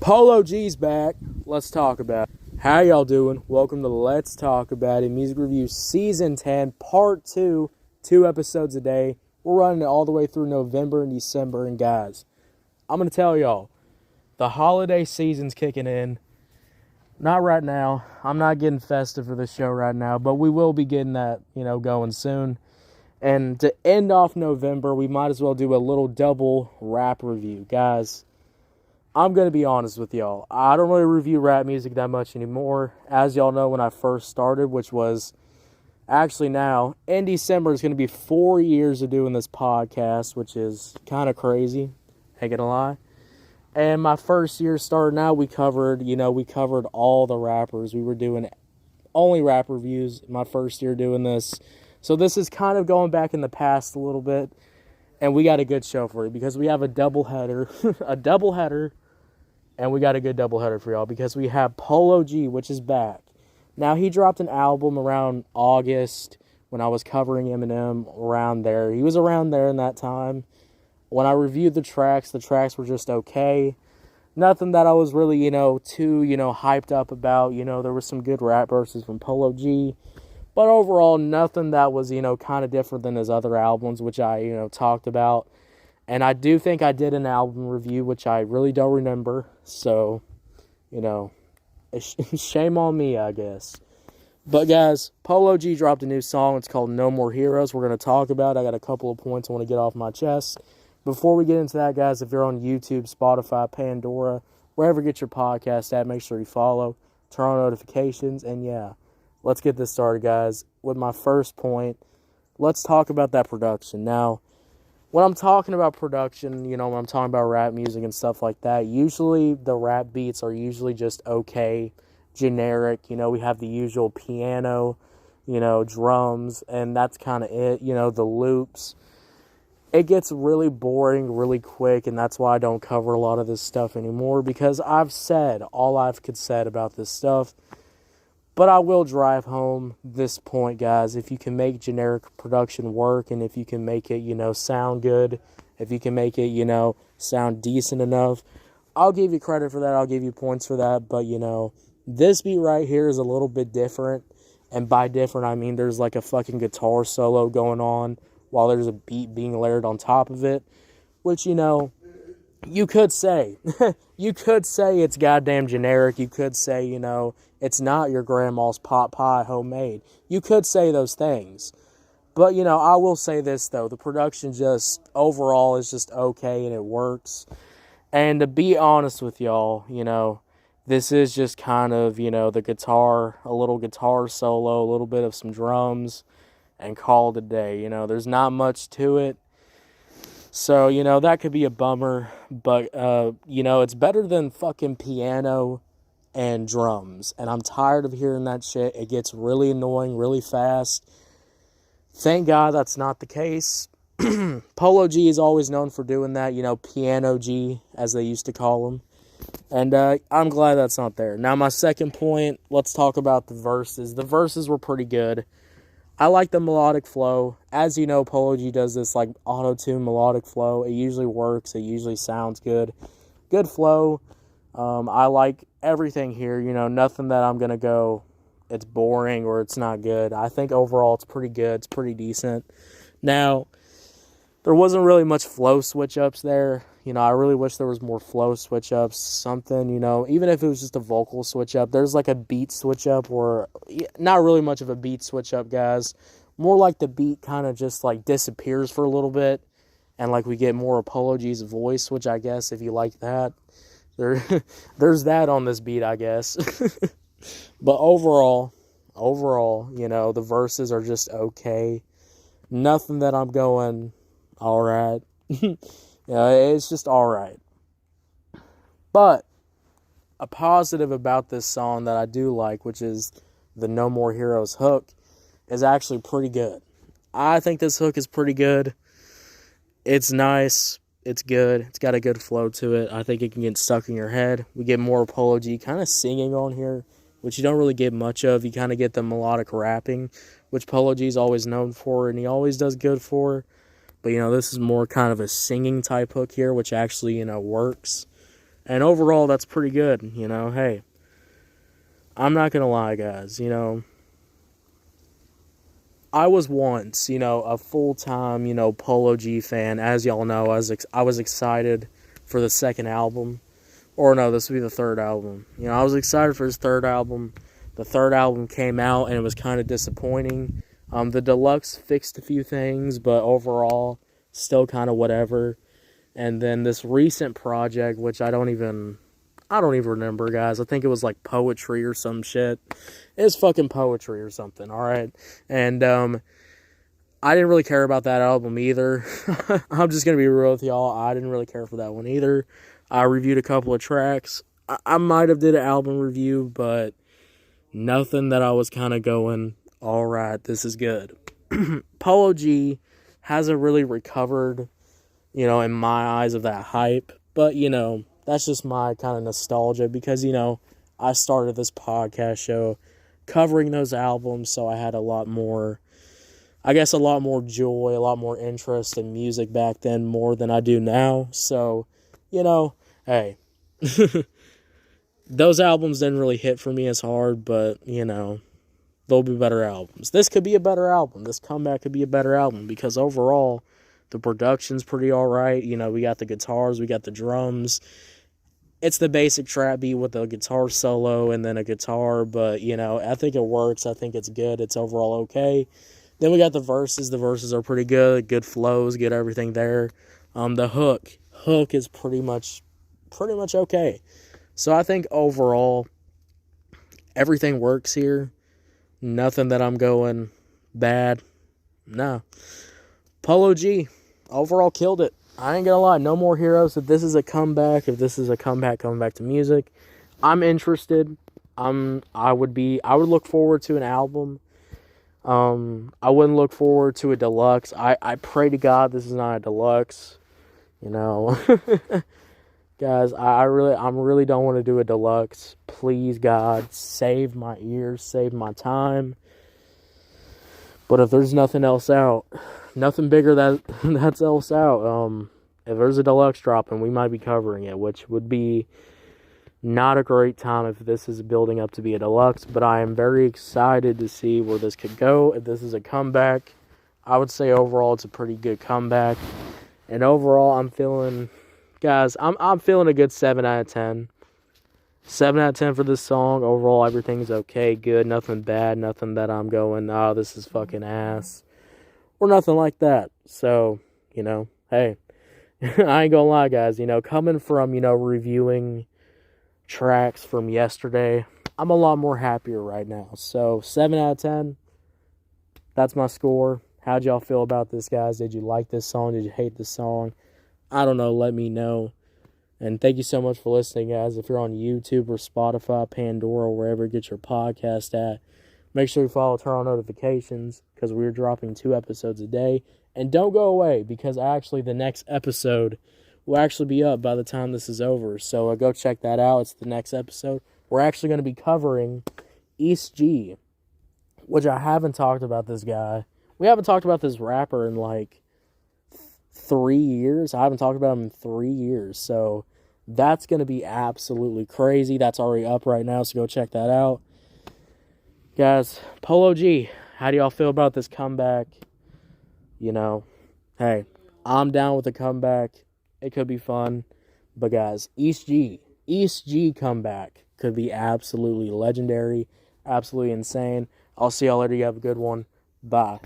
Polo G's back. Let's talk about it. How y'all doing? Welcome to Let's Talk About It Music Review Season 10, Part 2, 2 episodes a day. We're running it all the way through November and December. And guys, I'm going to tell y'all, the holiday season's kicking in. Not right now. I'm not getting festive for this show right now, but we will be getting that, going soon. And to end off November, we might as well do a little double rap review. Guys, I'm going to be honest with y'all. I don't really review rap music that much anymore. As y'all know, when I first started, which was actually now, in December, it's going to be 4 years of doing this podcast, which is kind of crazy. Ain't gonna lie. And my first year starting out, we covered all the rappers. We were doing only rap reviews my first year doing this. So this is kind of going back in the past a little bit. And we got a good show for you because we have a doubleheader. And we got a good doubleheader for y'all because we have PoloG, which is back. Now, he dropped an album around August when I was covering Eminem, around there. He was around there in that time. When I reviewed the tracks were just okay. Nothing that I was really, too, hyped up about. There was some good rap verses from PoloG. But overall, nothing that was, kind of different than his other albums, which I, talked about. And I do think I did an album review, which I really don't remember. So, shame on me, I guess. But guys, Polo G dropped a new song. It's called No More Heroes. We're going to talk about it. I got a couple of points I want to get off my chest. Before we get into that, guys, if you're on YouTube, Spotify, Pandora, wherever you get your podcast at, make sure you follow, turn on notifications, and yeah, let's get this started, guys. With my first point, let's talk about that production. Now, when I'm talking about production, when I'm talking about rap music and stuff like that, usually the rap beats are usually just okay, generic. We have the usual piano, drums, and that's kind of it. The loops. It gets really boring really quick, and that's why I don't cover a lot of this stuff anymore, because I've said all I could say about this stuff. But I will drive home this point, guys. If you can make generic production work, and if you can make it, sound good, if you can make it, sound decent enough, I'll give you credit for that. I'll give you points for that. But, this beat right here is a little bit different. And by different, I mean there's like a fucking guitar solo going on while there's a beat being layered on top of it. Which, you could say. You could say it's goddamn generic. You could say, it's not your grandma's pot pie homemade. You could say those things. But, I will say this, though. The production just, overall, is just okay and it works. And to be honest with y'all, this is just kind of, the guitar, a little guitar solo, a little bit of some drums, and call it a day. There's not much to it. So, that could be a bummer. But, it's better than fucking piano and drums, and I'm tired of hearing that shit. It gets really annoying really fast. Thank God that's not the case. Polo G is always known for doing that, piano G, as they used to call him. And I'm glad that's not there. Now, my second point, let's talk about the verses. The verses were pretty good. I like the melodic flow. As you know, Polo G does this, like, auto-tune melodic flow. It usually works. It usually sounds good. Good flow. I like everything here, nothing that I'm going to go, it's boring or it's not good. I think overall it's pretty good. It's pretty decent. Now, there wasn't really much flow switch-ups there. I really wish there was more flow switch-ups, something, even if it was just a vocal switch-up. There's like a beat switch-up, or not really much of a beat switch-up, guys. More like the beat kind of just like disappears for a little bit, and like we get more of Polo G's voice, which I guess if you like that, there's that on this beat, I guess. But overall, the verses are just okay. Nothing that I'm going, all right. It's just all right. But a positive about this song that I do like, which is the No More Heroes hook, is actually pretty good. I think this hook is pretty good. It's nice. It's good. It's got a good flow to it. I think it can get stuck in your head. We get more Polo G kind of singing on here, which you don't really get much of. You kind of get the melodic rapping, which Polo G is always known for, and he always does good for. But, this is more kind of a singing type hook here, which actually, works. And overall, that's pretty good, you know. Hey, I'm not going to lie, guys, you know. I was once, you know, a full-time, you know, PoloG fan. As y'all know, I was excited for the second album. Or no, this would be the third album. You know, I was excited for his third album. The third album came out, and it was kind of disappointing. The deluxe fixed a few things, but overall, still kind of whatever. And then this recent project, which I don't even remember, guys. I think it was like poetry or some shit. It's fucking poetry or something, alright? And, I didn't really care about that album either. I'm just gonna be real with y'all. I didn't really care for that one either. I reviewed a couple of tracks. I might have did an album review, but nothing that I was kind of going, alright, this is good. Polo G hasn't really recovered, you know, in my eyes of that hype. But, you know, that's just my kind of nostalgia because, you know, I started this podcast show covering those albums, so I had a lot more joy, a lot more interest in music back then more than I do now. So, you know, hey, those albums didn't really hit for me as hard, but, you know, there'll be better albums. This could be a better album. This comeback could be a better album because overall, the production's pretty alright. You know, we got the guitars, we got the drums. It's the basic trap beat with a guitar solo and then a guitar, but, you know, I think it works. I think it's good. It's overall okay. Then we got the verses. The verses are pretty good. Good flows, good everything there. The hook is pretty much okay. So I think overall, everything works here. Nothing that I'm going bad. No. Polo G, overall killed it. I ain't gonna lie, no more heroes. If this is a comeback coming back to music, I'm interested. I would look forward to an album. I wouldn't look forward to a deluxe. I pray to God this is not a deluxe. You know, guys, I really don't want to do a deluxe. Please, God, save my ears, save my time. But if there's nothing else out, nothing bigger that's else out, if there's a deluxe dropping, we might be covering it, which would be not a great time if this is building up to be a deluxe, but I am very excited to see where this could go. If this is a comeback, I would say overall it's a pretty good comeback. And overall, I'm feeling a good 7 out of 10. 7 out of 10 for this song. Overall, everything's okay, good, nothing bad, nothing that I'm going, oh, this is fucking ass. Or nothing like that. So, you know, hey, I ain't gonna lie, guys, you know, coming from, you know, reviewing tracks from yesterday, I'm a lot more happier right now. So 7 out of 10, that's my score. How'd y'all feel about this, guys? Did you like this song? Did you hate this song? I don't know, let me know. And thank you so much for listening, guys. If you're on YouTube or Spotify, Pandora, wherever you get your podcast at, make sure you follow, turn on notifications, because we're dropping 2 episodes a day. And don't go away, because actually the next episode will actually be up by the time this is over. So go check that out. It's the next episode. We're actually going to be covering East G, which I haven't talked about this guy. We haven't talked about this rapper in like 3 years. I haven't talked about him in 3 years. So that's going to be absolutely crazy. That's already up right now, so go check that out. Guys, Polo G, how do y'all feel about this comeback? You know, hey, I'm down with the comeback. It could be fun. But guys, East G comeback could be absolutely legendary, absolutely insane. I'll see y'all later. You have a good one. Bye.